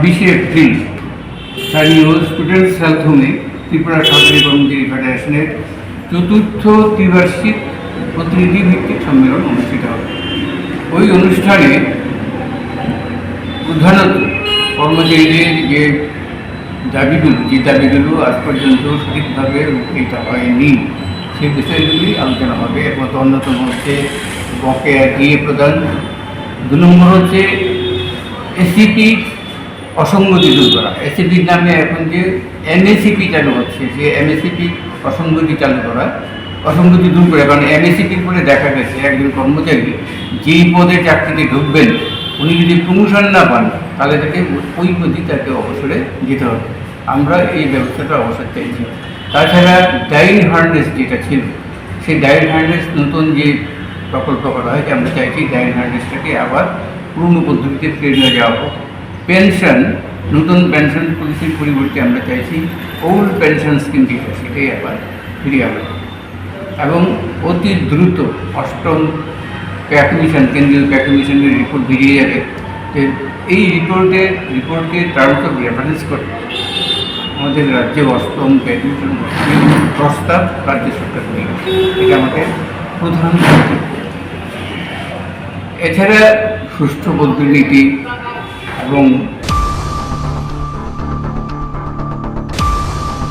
26 April স্থানীয় students health হোমে ত্রিপুরা সরকারি কর্মচারী ফেডারেশনের চতুর্থ ত্রিবার্ষিক প্রতিনিধি ভিত্তিক সম্মেলন অনুষ্ঠিত হবে। ওই অনুষ্ঠানে প্রধানত কর্মচারীদের যে দাবিগুলো আজ পর্যন্ত সঠিকভাবে উপকৃত হয়নি সেই বিষয়গুলি আলোচনা হবে। এর মধ্যে অন্যতম হচ্ছে বকেয়া ডিএ প্রদান, 2 নম্বর হচ্ছে এসিপি অসঙ্গতি দূর করা। এসিপির নামে এখন যে এমএসিপি চালু হচ্ছে, যে এমএসিপি অসঙ্গতি দূর করে। কারণ এমএসিপির পরে দেখা গেছে একজন কর্মচারী যেই পদে চাকরিতে ঢুকবেন উনি যদি প্রমোশন না পান তাহলে তাকে ওই পদে তাকে অবসরে যেতে হবে। আমরা এই ব্যবস্থাটা অবসর চাইছি। তাছাড়া ডাইল হার্নেস যেটা ছিল, সেই ডাইল হার্নেস নতুন যে প্রকল্প করা হয়েছে, আমরা চাইছি ডাইল হার্নেসটাকে আবার পুরনো পদ্ধতিতে ফিরে নিয়ে যাওয়া হোক। পেনশন, নতুন পেনশন পলিসির পরিবর্তে আমরা চাইছি ওল্ড পেনশন স্কিম যেটা সেটাই আবার ফিরিয়ে আনা এবং অতি দ্রুত 8ম পে কমিশন, কেন্দ্রীয় পে কমিশনের রিপোর্ট বেরিয়ে যাবে। যে এই রিপোর্টকে টার্মস অফ রেফারেন্স করে আমাদের রাজ্যে 8ম পে কমিশন প্রস্তাব রাজ্য সরকার নিয়ে, এটা আমাদের প্রধান দাবি। এছাড়া সুষ্ঠু পদ্ধতি এবং